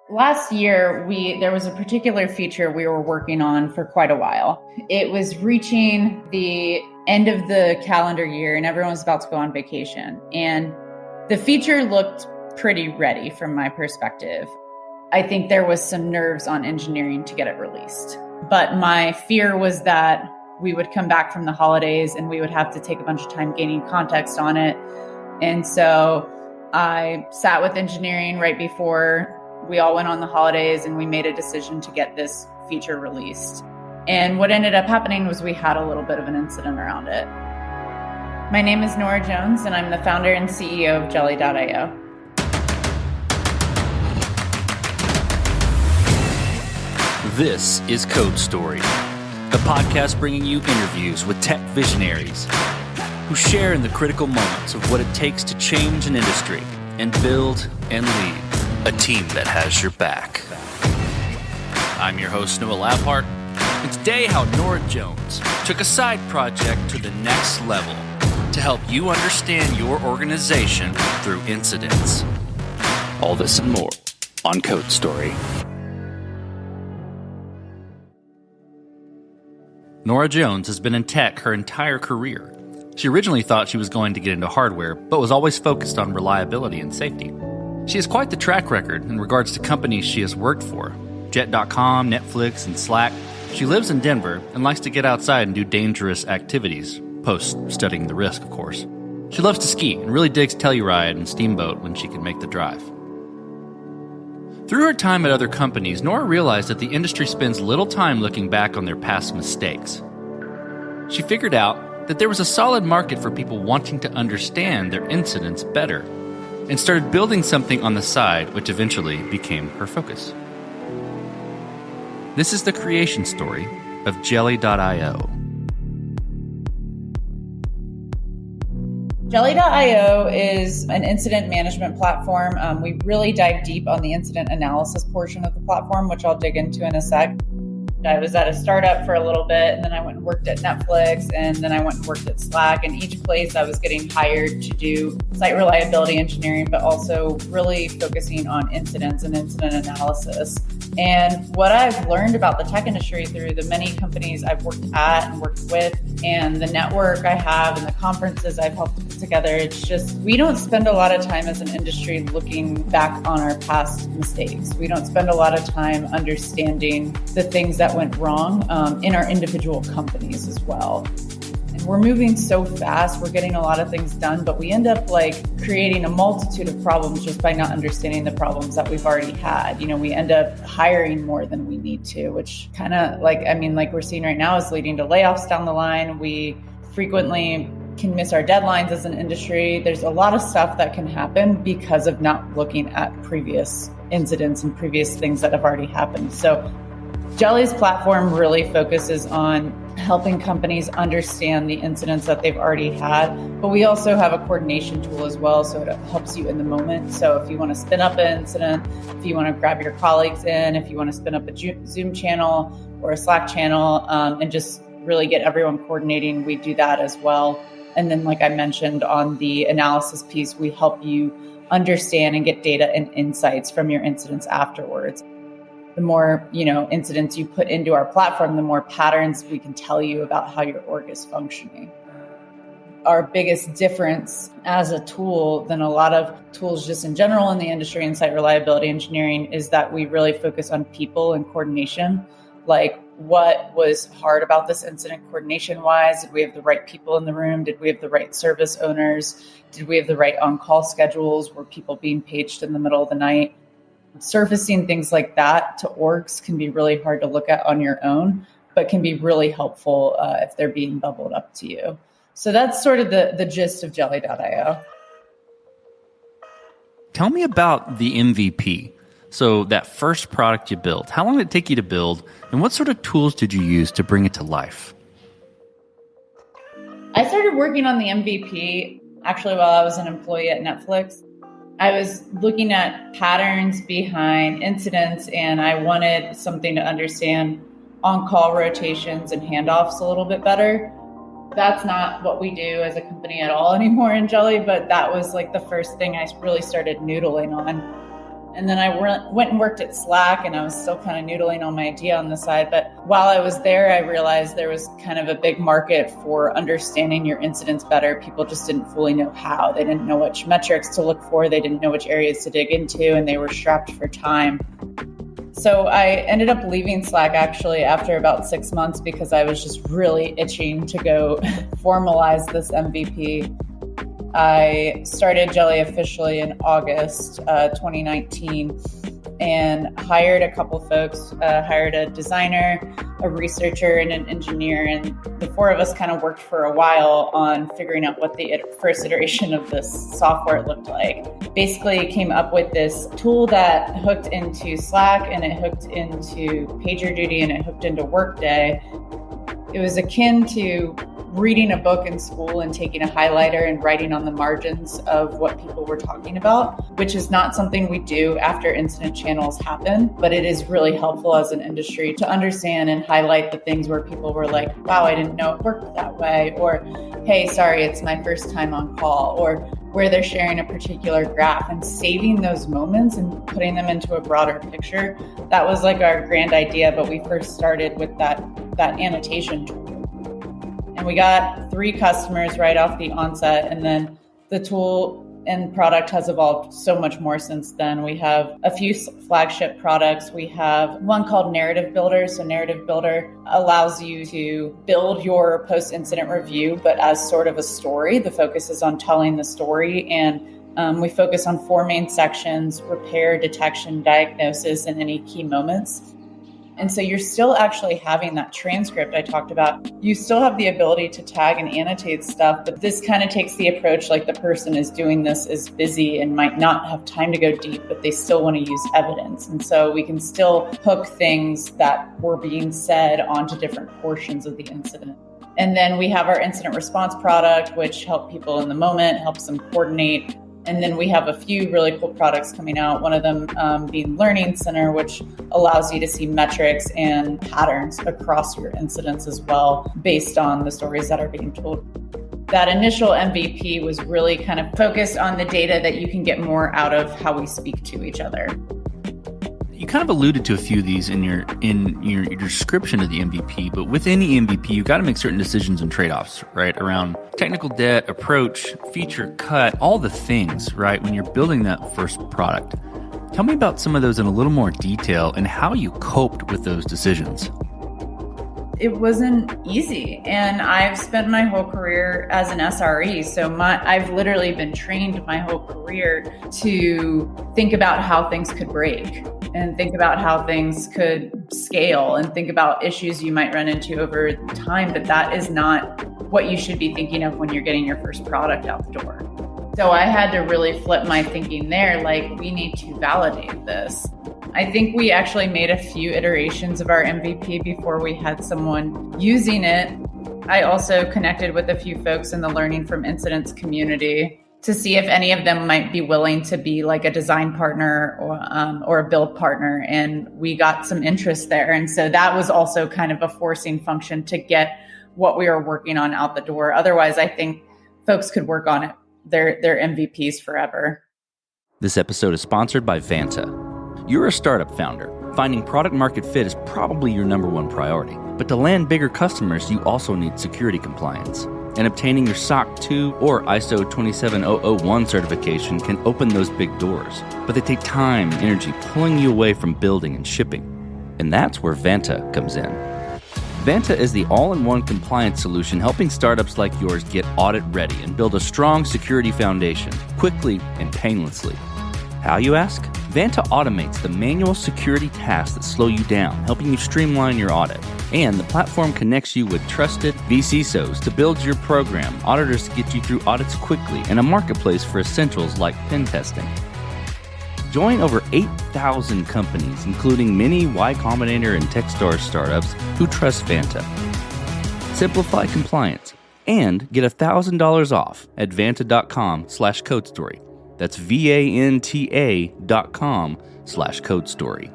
Last year, there was a particular feature we were working on for quite a while. It was reaching the end of the calendar year and everyone was about to go on vacation. And the feature looked pretty ready from my perspective. I think there was some nerves on engineering to get it released. But my fear was that we would come back from the holidays and we would have to take a bunch of time gaining context on it. And so I sat with engineering right before we all went on the holidays and we made a decision to get this feature released. And what ended up happening was we had a little bit of an incident around it. My name is Nora Jones and I'm the founder and CEO of Jelly.io. This is Code Story, a podcast bringing you interviews with tech visionaries who share in the critical moments of what it takes to change an industry and build and lead a team that has your back. I'm your host, Noah Labhart, and today how Nora Jones took a side project to the next level to help you understand your organization through incidents. All this and more on Code Story. Nora Jones has been in tech her entire career. She originally thought she was going to get into hardware, but was always focused on reliability and safety. She has quite the track record in regards to companies she has worked for, Jet.com, Netflix, and Slack. She lives in Denver and likes to get outside and do dangerous activities, post-studying the risk, of course. She loves to ski and really digs Telluride and Steamboat when she can make the drive. Through her time at other companies, Nora realized that the industry spends little time looking back on their past mistakes. She figured out that there was a solid market for people wanting to understand their incidents better, and started building something on the side, which eventually became her focus. This is the creation story of Jelly.io. Jelly.io is an incident management platform. We really dive deep on the incident analysis portion of the platform, which I'll dig into in a sec. I was at a startup for a little bit, and then I went and worked at Netflix, and then I went and worked at Slack. And each place I was getting hired to do site reliability engineering, but also really focusing on incidents and incident analysis. And what I've learned about the tech industry through the many companies I've worked at and worked with, and the network I have and the conferences I've helped put together, it's just, we don't spend a lot of time as an industry looking back on our past mistakes. We don't spend a lot of time understanding the things that went wrong in our individual companies as well. And we're moving so fast, we're getting a lot of things done, but we end up creating a multitude of problems just by not understanding the problems that we've already had. We end up hiring more than we need to, which kind of like we're seeing right now is leading to layoffs down the line. We frequently can miss our deadlines as an industry. There's a lot of stuff that can happen because of not looking at previous incidents and previous things that have already happened. So Jelly's platform really focuses on helping companies understand the incidents that they've already had, but we also have a coordination tool as well, so it helps you in the moment. So if you want to spin up an incident, if you want to grab your colleagues in, if you want to spin up a Zoom channel or a Slack channel, and just really get everyone coordinating, we do that as well. And then, like I mentioned, on the analysis piece, we help you understand and get data and insights from your incidents afterwards. The more, incidents you put into our platform, the more patterns we can tell you about how your org is functioning. Our biggest difference as a tool than a lot of tools just in general in the industry and site reliability engineering is that we really focus on people and coordination. Like, what was hard about this incident coordination-wise? Did we have the right people in the room? Did we have the right service owners? Did we have the right on-call schedules? Were people being paged in the middle of the night? Surfacing things like that to orgs can be really hard to look at on your own, but can be really helpful if they're being bubbled up to you. So that's sort of the gist of Jelly.io. Tell me about the MVP. So that first product you built, how long did it take you to build, and what sort of tools did you use to bring it to life? I started working on the MVP actually while I was an employee at Netflix. I was looking at patterns behind incidents, and I wanted something to understand on-call rotations and handoffs a little bit better. That's not what we do as a company at all anymore in Jelly, but that was the first thing I really started noodling on. And then I went and worked at Slack, and I was still kind of noodling on my idea on the side. But while I was there, I realized there was kind of a big market for understanding your incidents better. People just didn't fully know how. They didn't know which metrics to look for. They didn't know which areas to dig into, and they were strapped for time. So I ended up leaving Slack actually after about 6 months because I was just really itching to go formalize this MVP. I started Jelly officially in August 2019 and hired a couple folks, hired a designer, a researcher, and an engineer. And the four of us kind of worked for a while on figuring out what the first iteration of this software looked like. Basically came up with this tool that hooked into Slack, and it hooked into PagerDuty, and it hooked into Workday. It was akin to reading a book in school and taking a highlighter and writing on the margins of what people were talking about, which is not something we do after incident channels happen, but it is really helpful as an industry to understand and highlight the things where people were like, wow, I didn't know it worked that way, or hey, sorry, it's my first time on call, or where they're sharing a particular graph, and saving those moments and putting them into a broader picture. That was like our grand idea, but we first started with that annotation tool. And we got 3 customers right off the onset. And then the tool and product has evolved so much more since then. We have a few flagship products. We have one called Narrative Builder. So Narrative Builder allows you to build your post-incident review, but as sort of a story. The focus is on telling the story. And we focus on 4 main sections: repair, detection, diagnosis, and any key moments. And so you're still actually having that transcript I talked about. You still have the ability to tag and annotate stuff, but this kind of takes the approach like the person is doing this is busy and might not have time to go deep, but they still want to use evidence. And so we can still hook things that were being said onto different portions of the incident. And then we have our incident response product, which help people in the moment, helps them coordinate. And then we have a few really cool products coming out, one of them being Learning Center, which allows you to see metrics and patterns across your incidents as well, based on the stories that are being told. That initial MVP was really kind of focused on the data that you can get more out of how we speak to each other. You kind of alluded to a few of these in your description of the MVP, but with any MVP, you've got to make certain decisions and trade-offs, right? Around technical debt, approach, feature cut, all the things, right? When you're building that first product. Tell me about some of those in a little more detail and how you coped with those decisions. It wasn't easy. And I've spent my whole career as an SRE. So I've literally been trained my whole career to think about how things could break and think about how things could scale and think about issues you might run into over time. But that is not what you should be thinking of when you're getting your first product out the door. So I had to really flip my thinking there, like, we need to validate this. I think we actually made a few iterations of our MVP before we had someone using it. I also connected with a few folks in the Learning from Incidents community to see if any of them might be willing to be like a design partner or a build partner. And we got some interest there. And so that was also kind of a forcing function to get what we were working on out the door. Otherwise, I think folks could work on it, their MVPs forever. This episode is sponsored by Vanta. You're a startup founder. Finding product market fit is probably your number one priority. But to land bigger customers, you also need security compliance. And obtaining your SOC 2 or ISO 27001 certification can open those big doors. But they take time and energy, pulling you away from building and shipping. And that's where Vanta comes in. Vanta is the all-in-one compliance solution helping startups like yours get audit ready and build a strong security foundation quickly and painlessly. How, you ask? Vanta automates the manual security tasks that slow you down, helping you streamline your audit. And the platform connects you with trusted vCISOs to build your program, auditors to get you through audits quickly, and a marketplace for essentials like pen testing. Join over 8,000 companies, including many Y Combinator and Techstars startups who trust Vanta. Simplify compliance and get $1,000 off at vanta.com/codestory. That's VANTA.com/codestory.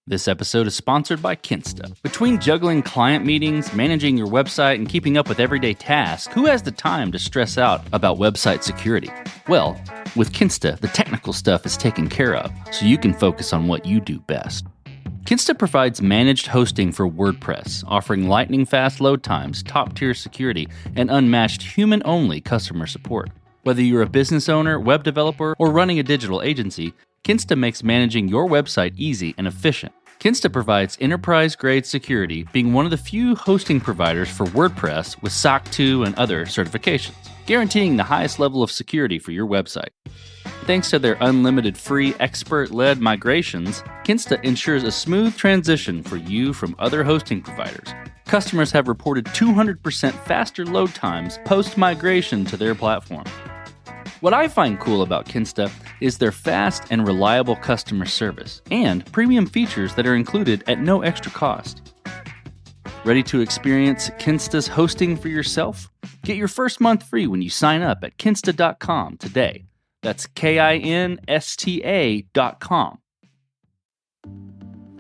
This episode is sponsored by Kinsta. Between juggling client meetings, managing your website, and keeping up with everyday tasks, who has the time to stress out about website security? Well, with Kinsta, the technical stuff is taken care of, so you can focus on what you do best. Kinsta provides managed hosting for WordPress, offering lightning-fast load times, top-tier security, and unmatched human-only customer support. Whether you're a business owner, web developer, or running a digital agency, Kinsta makes managing your website easy and efficient. Kinsta provides enterprise-grade security, being one of the few hosting providers for WordPress with SOC 2 and other certifications, guaranteeing the highest level of security for your website. Thanks to their unlimited free expert-led migrations, Kinsta ensures a smooth transition for you from other hosting providers. Customers have reported 200% faster load times post-migration to their platform. What I find cool about Kinsta is their fast and reliable customer service and premium features that are included at no extra cost. Ready to experience Kinsta's hosting for yourself? Get your first month free when you sign up at kinsta.com today. That's KINSTA.com.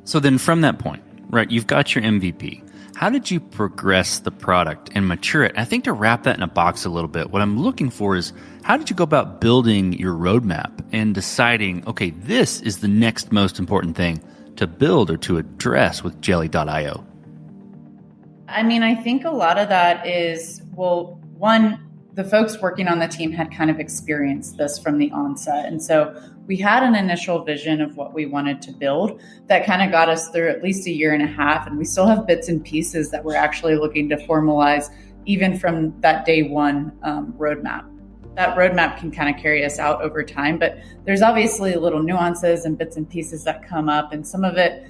So then from that point, right, you've got your MVP. How did you progress the product and mature it? I think to wrap that in a box a little bit, what I'm looking for is how did you go about building your roadmap and deciding, okay, this is the next most important thing to build or to address with Jelly.io? I mean, I think a lot of that is, well, one, the folks working on the team had kind of experienced this from the onset. And so we had an initial vision of what we wanted to build that kind of got us through at least a year and a half. And we still have bits and pieces that we're actually looking to formalize even from that day one roadmap. That roadmap can kind of carry us out over time, but there's obviously little nuances and bits and pieces that come up. And some of it,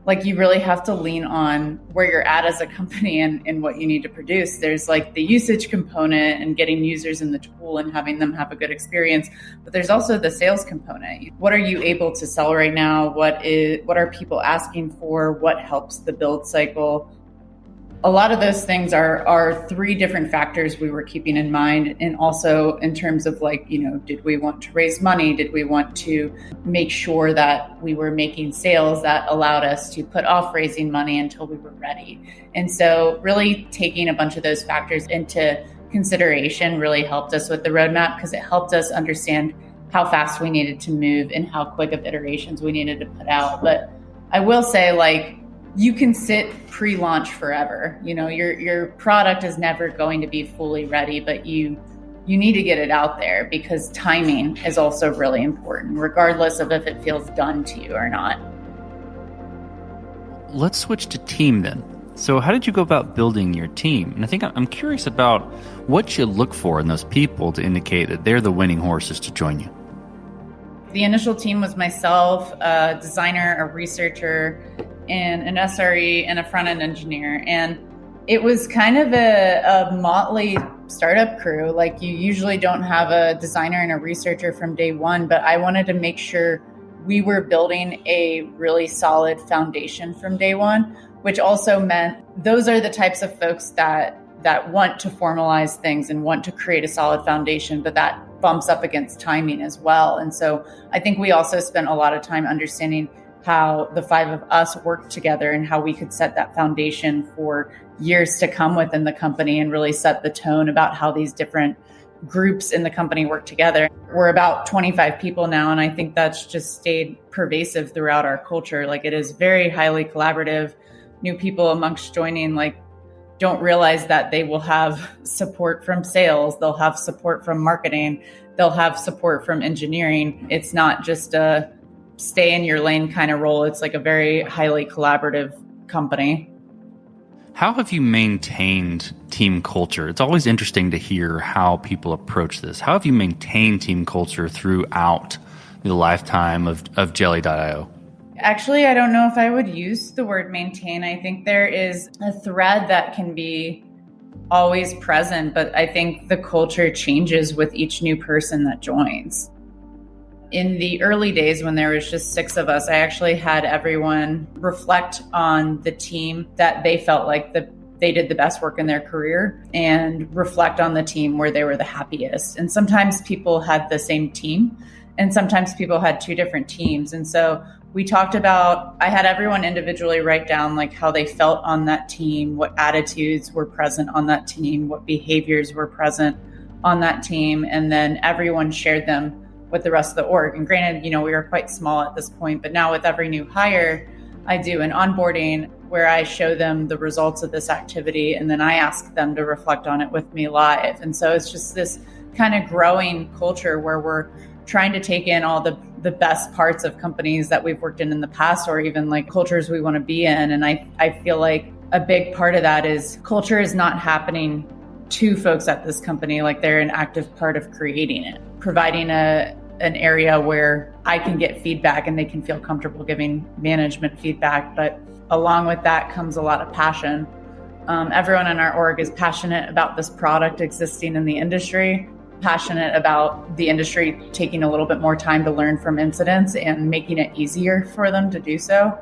like, you really have to lean on where you're at as a company and what you need to produce. There's like the usage component and getting users in the tool and having them have a good experience. But there's also the sales component. What are you able to sell right now? What are people asking for? What helps the build cycle? A lot of those things are three different factors we were keeping in mind. And also in terms of like, did we want to raise money? Did we want to make sure that we were making sales that allowed us to put off raising money until we were ready? And so really taking a bunch of those factors into consideration really helped us with the roadmap, because it helped us understand how fast we needed to move and how quick of iterations we needed to put out. But I will say, like, you can sit pre-launch forever. Your product is never going to be fully ready, but you need to get it out there, because timing is also really important, regardless of if it feels done to you or not. Let's switch to team then. So how did you go about building your team? And I think I'm curious about what you look for in those people to indicate that they're the winning horses to join you. The initial team was myself, a designer, a researcher, and an SRE and a front-end engineer. And it was kind of a motley startup crew. Like, you usually don't have a designer and a researcher from day one, but I wanted to make sure we were building a really solid foundation from day one, which also meant those are the types of folks that want to formalize things and want to create a solid foundation, but that bumps up against timing as well. And so I think we also spent a lot of time understanding how the five of us worked together and how we could set that foundation for years to come within the company and really set the tone about how these different groups in the company work together. We're about 25 people now, and I think that's just stayed pervasive throughout our culture. Like, it is very highly collaborative. New people amongst joining, like, don't realize that they will have support from sales. They'll have support from marketing. They'll have support from engineering. It's not just a stay in your lane kind of role. It's like a very highly collaborative company. How have you maintained team culture? It's always interesting to hear how people approach this. How have you maintained team culture throughout the lifetime of Jelly.io? Actually, I don't know if I would use the word maintain. I think there is a thread that can be always present, but I think the culture changes with each new person that joins. In the early days when there was just 6 of us, I actually had everyone reflect on the team that they felt like they did the best work in their career, and reflect on the team where they were the happiest. And sometimes people had the same team And sometimes people had two different teams. And so we talked about, I had everyone individually write down like how they felt on that team, what attitudes were present on that team, what behaviors were present on that team. And then everyone shared them with the rest of the org. And granted, we were quite small at this point, but now with every new hire, I do an onboarding where I show them the results of this activity. And then I ask them to reflect on it with me live. And so it's just this kind of growing culture where we're trying to take in all the best parts of companies that we've worked in the past, or even like cultures we want to be in. And I feel like a big part of that is culture is not happening to folks at this company. Like they're an active part of creating it, providing an area where I can get feedback and they can feel comfortable giving management feedback. But along with that comes a lot of passion. Everyone in our org is passionate about this product existing in the industry, passionate about the industry taking a little bit more time to learn from incidents and making it easier for them to do so.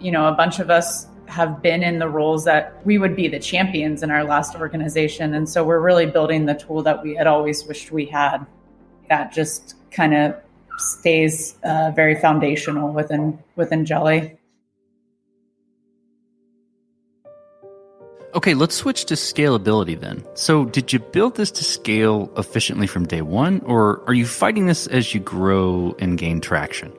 A bunch of us have been in the roles that we would be the champions in our last organization. And so we're really building the tool that we had always wished we had. That just kind of stays very foundational within Jelly. Okay, let's switch to scalability then. So did you build this to scale efficiently from day one, or are you fighting this as you grow and gain traction?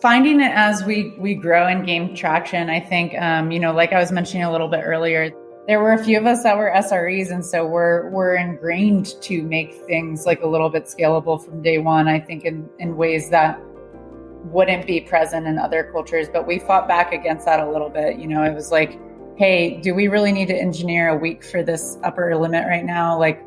Finding it as we grow and gain traction. I think, like I was mentioning a little bit earlier, there were a few of us that were SREs. And so we're ingrained to make things like a little bit scalable from day one, I think in ways that wouldn't be present in other cultures. But we fought back against that a little bit. It was like, hey, do we really need to engineer a week for this upper limit right now? Like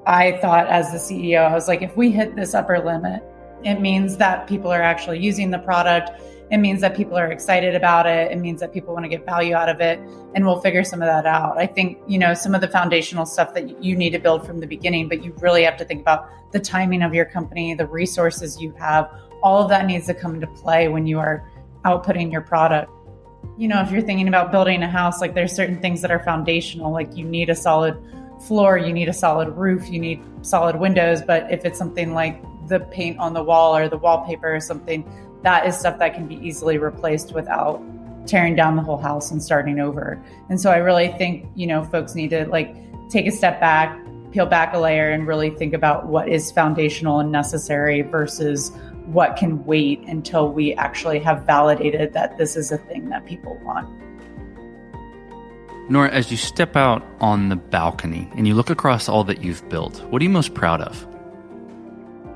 I thought as the CEO, I was like, if we hit this upper limit, it means that people are actually using the product. It means that people are excited about it. It means that people want to get value out of it. And we'll figure some of that out. I think, some of the foundational stuff that you need to build from the beginning, but you really have to think about the timing of your company, the resources you have. All of that needs to come into play when you are outputting your product. If you're thinking about building a house, like there's certain things that are foundational, like you need a solid floor, you need a solid roof, you need solid windows. But if it's something like the paint on the wall or the wallpaper or something, that is stuff that can be easily replaced without tearing down the whole house and starting over. And so I really think, folks need to like take a step back, peel back a layer and really think about what is foundational and necessary versus what can wait until we actually have validated that this is a thing that people want. Nora, as you step out on the balcony and you look across all that you've built, what are you most proud of?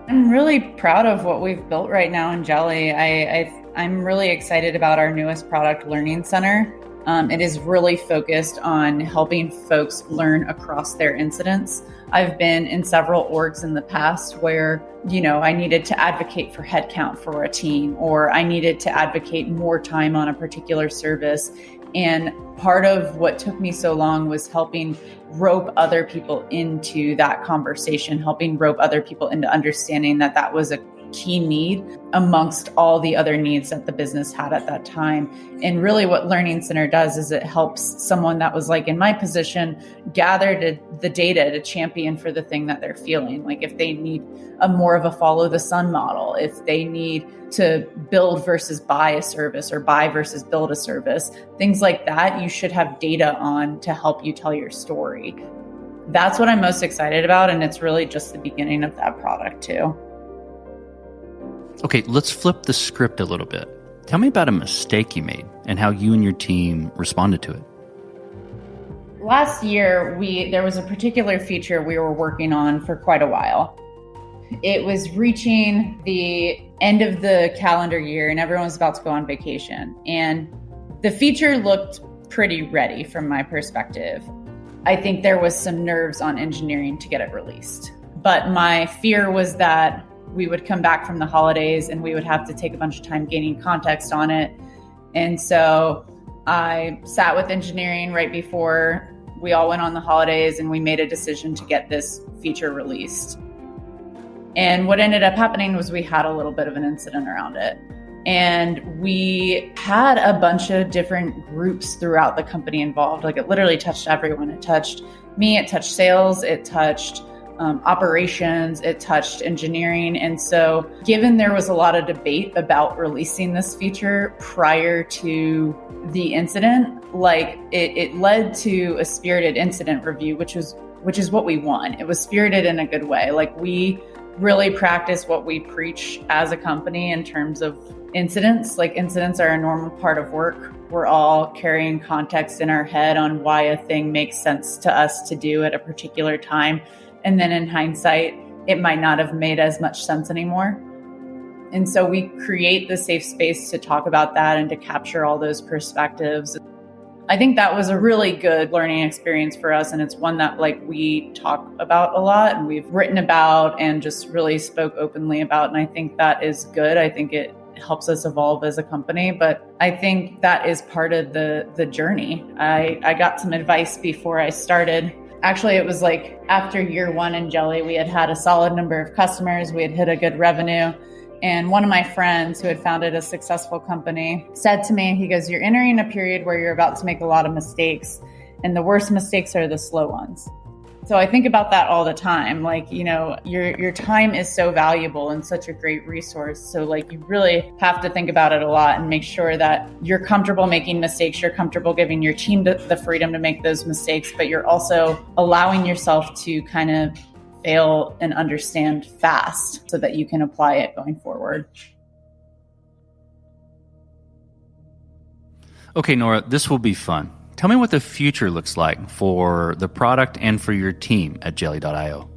I'm really proud of what we've built right now in Jelly. I'm really excited about our newest product, Learning Center. It is really focused on helping folks learn across their incidents. I've been in several orgs in the past where, I needed to advocate for headcount for a team, or I needed to advocate more time on a particular service. And part of what took me so long was helping rope other people into that conversation, helping rope other people into understanding that that was a key need amongst all the other needs that the business had at that time. And really what Learning Center does is it helps someone that was like in my position gather the data to champion for the thing that they're feeling. Like if they need a more of a follow the sun model, if they need to build versus buy a service or buy versus build a service, things like that, you should have data on to help you tell your story. That's what I'm most excited about. And it's really just the beginning of that product too. Okay, let's flip the script a little bit. Tell me about a mistake you made and how you and your team responded to it. Last year, there was a particular feature we were working on for quite a while. It was reaching the end of the calendar year and everyone was about to go on vacation. And the feature looked pretty ready from my perspective. I think there was some nerves on engineering to get it released. But my fear was that we would come back from the holidays and we would have to take a bunch of time gaining context on it. And so I sat with engineering right before we all went on the holidays and we made a decision to get this feature released. And what ended up happening was we had a little bit of an incident around it. And we had a bunch of different groups throughout the company involved. Like it literally touched everyone. It touched me, it touched sales, it touched operations, it touched engineering. And so given there was a lot of debate about releasing this feature prior to the incident, like it led to a spirited incident review, which is what we want. It was spirited in a good way. Like we really practice what we preach as a company in terms of incidents. Like incidents are a normal part of work. We're all carrying context in our head on why a thing makes sense to us to do at a particular time. And then in hindsight, it might not have made as much sense anymore. And so we create the safe space to talk about that and to capture all those perspectives. I think that was a really good learning experience for us. And it's one that we talk about a lot and we've written about and just really spoke openly about. And I think that is good. I think it helps us evolve as a company. But I think that is part of the journey. I got some advice before I started. Actually, it was after year one in Jelly, we had a solid number of customers. We had hit a good revenue. And one of my friends who had founded a successful company said to me, he goes, "You're entering a period where you're about to make a lot of mistakes. And the worst mistakes are the slow ones." So I think about that all the time. Your time is so valuable and such a great resource. So you really have to think about it a lot and make sure that you're comfortable making mistakes. You're comfortable giving your team the freedom to make those mistakes, but you're also allowing yourself to kind of fail and understand fast so that you can apply it going forward. Okay, Nora, this will be fun. Tell me what the future looks like for the product and for your team at Jelly.io.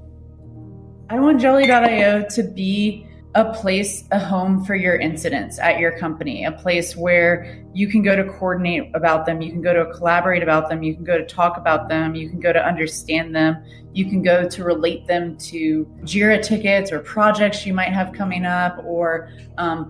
I want Jelly.io to be a place, a home for your incidents at your company, a place where you can go to coordinate about them, you can go to collaborate about them, you can go to talk about them, you can go to understand them, you can go to relate them to Jira tickets or projects you might have coming up or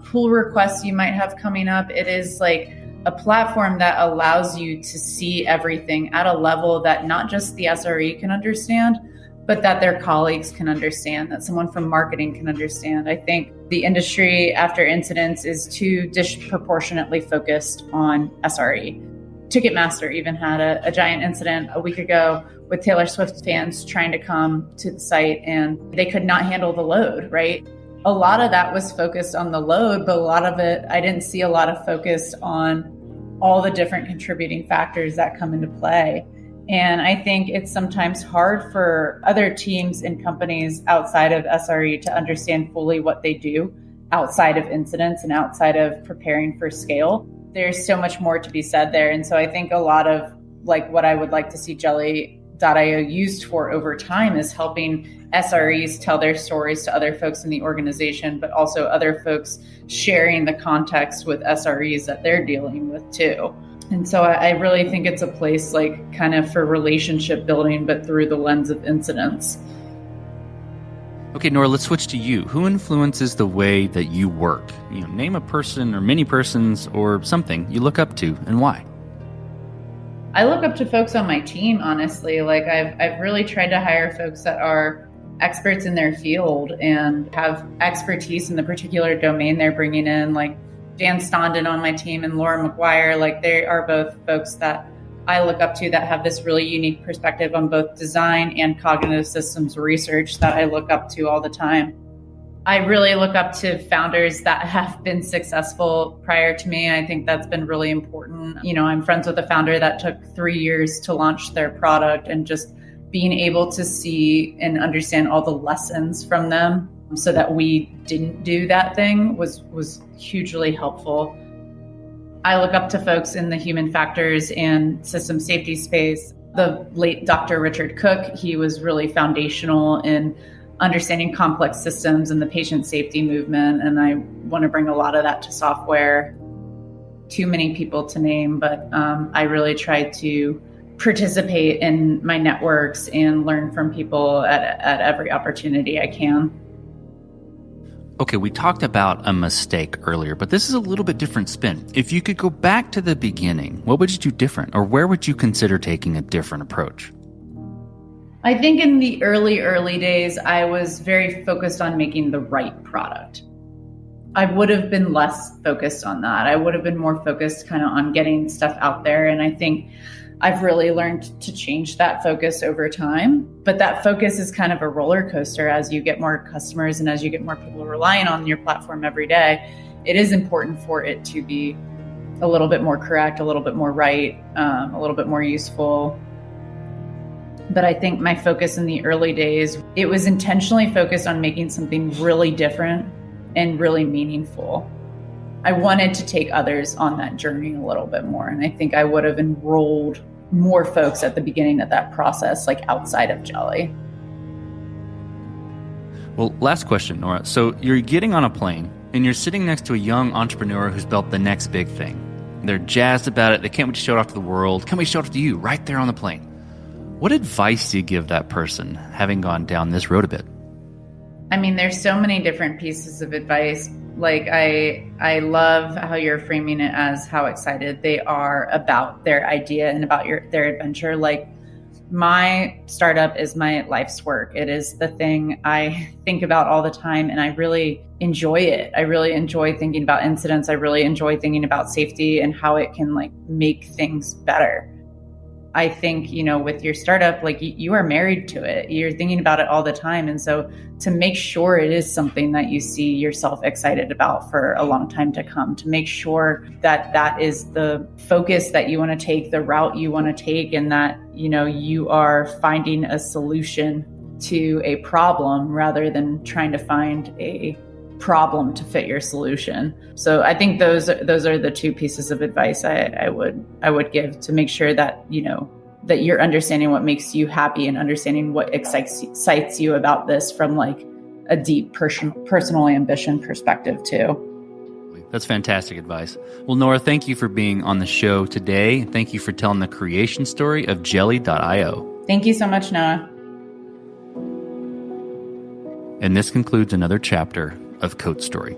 pull requests you might have coming up. It is a platform that allows you to see everything at a level that not just the SRE can understand, but that their colleagues can understand, that someone from marketing can understand. I think the industry after incidents is too disproportionately focused on SRE. Ticketmaster even had a giant incident a week ago with Taylor Swift fans trying to come to the site and they could not handle the load, right? A lot of that was focused on the load, but a lot of it, I didn't see a lot of focus on all the different contributing factors that come into play. And I think it's sometimes hard for other teams and companies outside of SRE to understand fully what they do outside of incidents and outside of preparing for scale. There's so much more to be said there. And so I think a lot of what I would like to see Jelly.io used for over time is helping SREs tell their stories to other folks in the organization, but also other folks sharing the context with SREs that they're dealing with too. And so I really think it's a place kind of for relationship building, but through the lens of incidents. Okay, Nora, let's switch to you. Who influences the way that you work? Name a person or many persons or something you look up to and why. I look up to folks on my team, honestly. I've really tried to hire folks that are experts in their field and have expertise in the particular domain they're bringing in, Dan Stondon on my team and Laura McGuire. They are both folks that I look up to that have this really unique perspective on both design and cognitive systems research that I look up to all the time. I really look up to founders that have been successful prior to me. I think that's been really important. I'm friends with a founder that took 3 years to launch their product, and just being able to see and understand all the lessons from them so that we didn't do that thing was hugely helpful. I look up to folks in the human factors and system safety space. The late Dr. Richard Cook, he was really foundational in understanding complex systems and the patient safety movement. And I want to bring a lot of that to software. Too many people to name, but I really try to participate in my networks and learn from people at every opportunity I can. Okay, we talked about a mistake earlier, but this is a little bit different spin. If you could go back to the beginning, what would you do different? Or where would you consider taking a different approach? I think in the early days, I was very focused on making the right product. I would have been less focused on that. I would have been more focused kind of on getting stuff out there. And I think I've really learned to change that focus over time. But that focus is kind of a roller coaster as you get more customers and as you get more people relying on your platform every day. It is important for it to be a little bit more correct, a little bit more right, a little bit more useful. But I think my focus in the early days, it was intentionally focused on making something really different and really meaningful. I wanted to take others on that journey a little bit more. And I think I would have enrolled more folks at the beginning of that process, like outside of Jelly. Well, last question, Nora. So you're getting on a plane and you're sitting next to a young entrepreneur who's built the next big thing. They're jazzed about it. They can't wait to show it off to the world. Can't wait to show it off to you right there on the plane. What advice do you give that person, having gone down this road a bit? I mean, there's so many different pieces of advice. Like, I love how you're framing it as how excited they are about their idea and about their adventure. Like, my startup is my life's work. It is the thing I think about all the time, and I really enjoy it. I really enjoy thinking about incidents. I really enjoy thinking about safety and how it can like make things better. I think, with your startup, like you are married to it. You're thinking about it all the time. And so to make sure it is something that you see yourself excited about for a long time to come, to make sure that that is the focus that you want to take, the route you want to take, and that, you are finding a solution to a problem rather than trying to find a problem to fit your solution. So I think those are the two pieces of advice I would give to make sure that that you're understanding what makes you happy and understanding what excites you about this from like a deep personal ambition perspective too. That's fantastic advice. Well, Nora, thank you for being on the show today. Thank you for telling the creation story of Jelly.io. Thank you so much, Noah. And this concludes another chapter of Code Story.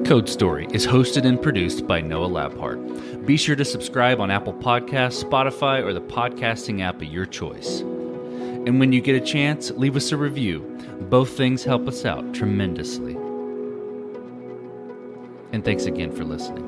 Code Story is hosted and produced by Noah Labhart. Be sure to subscribe on Apple Podcasts, Spotify, or the podcasting app of your choice. And when you get a chance, leave us a review. Both things help us out tremendously. And thanks again for listening.